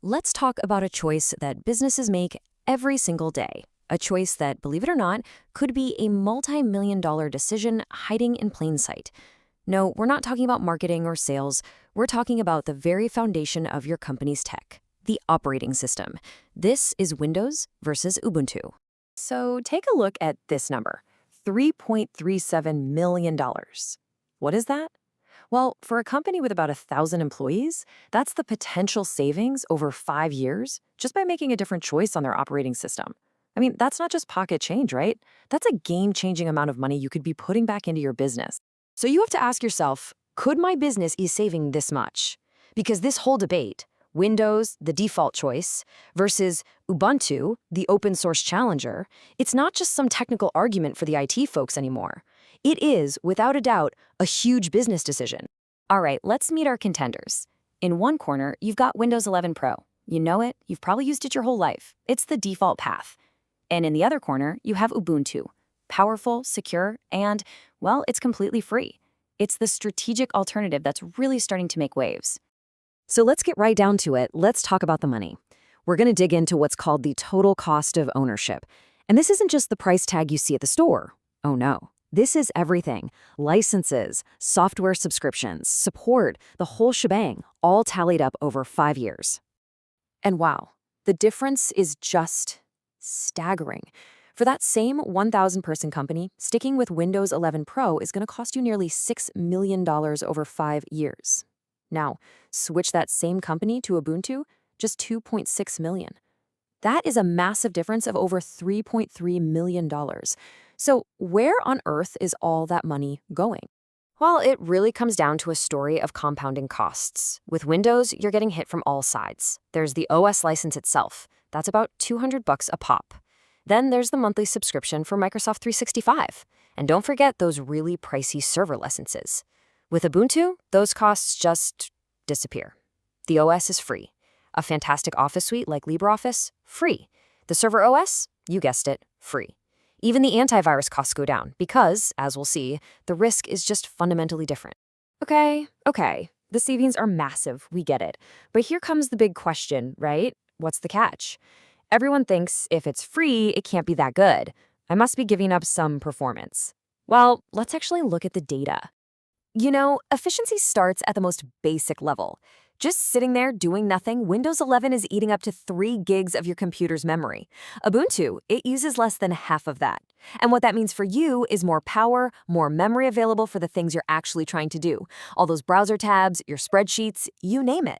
let's talk about a choice that businesses make every single day. A choice that, believe it or not, could be a multi-million-dollar decision hiding in plain sight. No, we're not talking about marketing or sales. We're talking about the very foundation of your company's tech, the operating system. This is Windows versus Ubuntu. So take a look at this number, $3.37 million. What is that? Well, for a company with about 1,000 employees, that's the potential savings over 5 years just by making a different choice on their operating system. I mean, that's not just pocket change, right? That's a game-changing amount of money you could be putting back into your business. So you have to ask yourself, could my business be saving this much? Because this whole debate, Windows, the default choice, versus Ubuntu, the open source challenger, it's not just some technical argument for the IT folks anymore. It is, without a doubt, a huge business decision. All right, let's meet our contenders. In one corner, you've got Windows 11 Pro. You know it, you've probably used it your whole life. It's the default path. And in the other corner, you have Ubuntu. Powerful, secure, and, well, it's completely free. It's the strategic alternative that's really starting to make waves. So let's get right down to it. Let's talk about the money. We're going to dig into what's called the total cost of ownership. And this isn't just the price tag you see at the store. Oh no. This is everything. Licenses, software subscriptions, support, the whole shebang, all tallied up over 5 years. And wow, the difference is just staggering. For that same 1,000-person company, sticking with Windows 11 Pro is going to cost you nearly $6 million over 5 years. Now, switch that same company to Ubuntu, just $2.6 million. That is a massive difference of over $3.3 million. So where on earth is all that money going? Well, it really comes down to a story of compounding costs. With Windows, you're getting hit from all sides. There's the OS license itself. That's about $200 a pop. Then there's the monthly subscription for Microsoft 365. And don't forget those really pricey server licenses. With Ubuntu, those costs just disappear. The OS is free. A fantastic Office suite like LibreOffice, free. The server OS, you guessed it, free. Even the antivirus costs go down because, as we'll see, the risk is just fundamentally different. Okay, the savings are massive, we get it. But here comes the big question, right? What's the catch? Everyone thinks if it's free, it can't be that good. I must be giving up some performance. Well, let's actually look at the data. You know, efficiency starts at the most basic level. Just sitting there doing nothing, Windows 11 is eating up to 3 gigs of your computer's memory. Ubuntu, it uses less than half of that. And what that means for you is more power, more memory available for the things you're actually trying to do. All those browser tabs, your spreadsheets, you name it.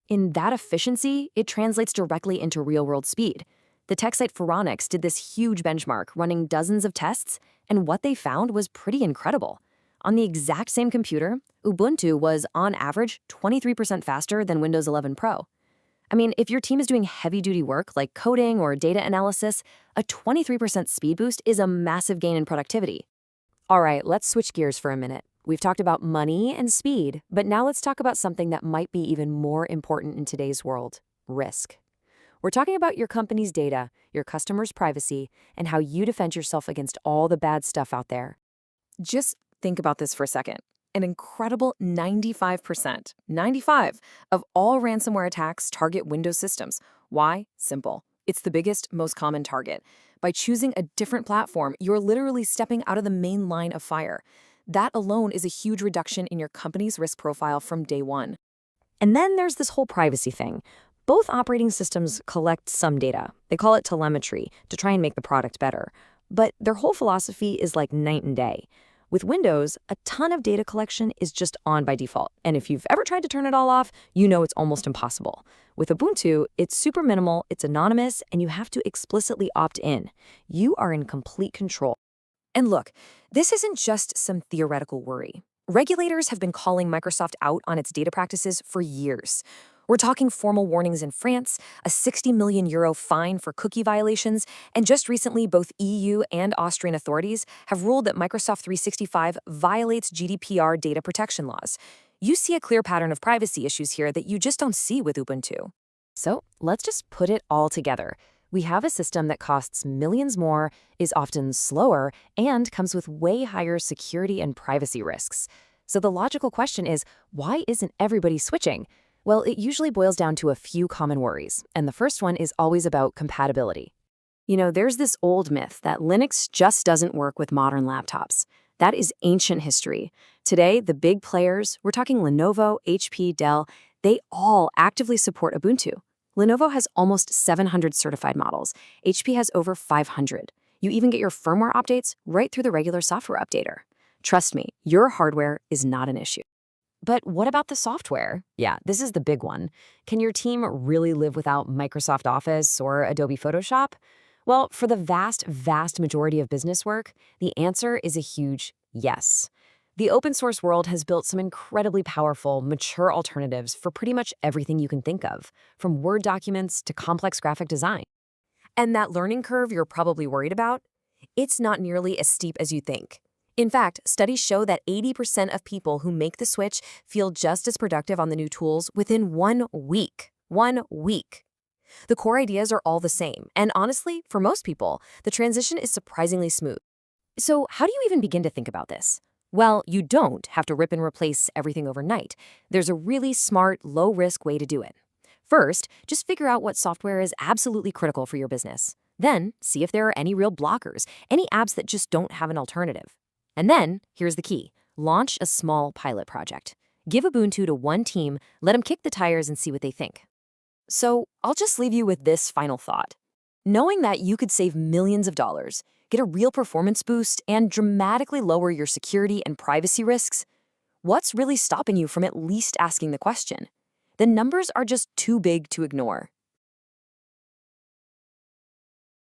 In that efficiency, it translates directly into real-world speed. The tech site Phoronix did this huge benchmark running dozens of tests, and what they found was pretty incredible. On the exact same computer, Ubuntu was, on average, 23% faster than Windows 11 Pro. I mean, if your team is doing heavy-duty work like coding or data analysis, a 23% speed boost is a massive gain in productivity. All right, let's switch gears for a minute. We've talked about money and speed, but now let's talk about something that might be even more important in today's world: risk. We're talking about your company's data, your customers' privacy, and how you defend yourself against all the bad stuff out there. Just think about this for a second. An incredible 95%, 95 of all ransomware attacks target Windows systems. Why? Simple. It's the biggest, most common target. By choosing a different platform, you're literally stepping out of the main line of fire. That alone is a huge reduction in your company's risk profile from day one. And then there's this whole privacy thing. Both operating systems collect some data. They call it telemetry to try and make the product better. But their whole philosophy is like night and day. With Windows, a ton of data collection is just on by default, and if you've ever tried to turn it all off, you know it's almost impossible. With Ubuntu, it's super minimal, it's anonymous, and you have to explicitly opt in. You are in complete control. And look, this isn't just some theoretical worry. Regulators have been calling Microsoft out on its data practices for years. We're talking formal warnings in France, a 60 million euro fine for cookie violations, and just recently both EU and Austrian authorities have ruled that Microsoft 365 violates GDPR data protection laws. You see a clear pattern of privacy issues here that you just don't see with Ubuntu. So let's just put it all together. We have a system that costs millions more, is often slower, and comes with way higher security and privacy risks. So the logical question is, why isn't everybody switching? Well, it usually boils down to a few common worries, and the first one is always about compatibility. There's this old myth that Linux just doesn't work with modern laptops. That is ancient history. Today, the big players, we're talking Lenovo, HP, Dell, they all actively support Ubuntu. Lenovo has almost 700 certified models. HP has over 500. You even get your firmware updates right through the regular software updater. Trust me, your hardware is not an issue. But what about the software? Yeah, this is the big one. Can your team really live without Microsoft Office or Adobe Photoshop? Well, for the vast majority of business work, the answer is a huge yes. The open source world has built some incredibly powerful, mature alternatives for pretty much everything you can think of, from Word documents to complex graphic design. And that learning curve you're probably worried about? It's not nearly as steep as you think. In fact, studies show that 80% of people who make the switch feel just as productive on the new tools within 1 week. 1 week. The core ideas are all the same, and honestly, for most people, the transition is surprisingly smooth. So how do you even begin to think about this? Well, you don't have to rip and replace everything overnight. There's a really smart, low-risk way to do it. First, just figure out what software is absolutely critical for your business. Then, see if there are any real blockers, any apps that just don't have an alternative. And then, here's the key. Launch a small pilot project. Give Ubuntu to one team, let them kick the tires and see what they think. So, I'll just leave you with this final thought. Knowing that you could save millions of dollars, get a real performance boost, and dramatically lower your security and privacy risks, what's really stopping you from at least asking the question? The numbers are just too big to ignore.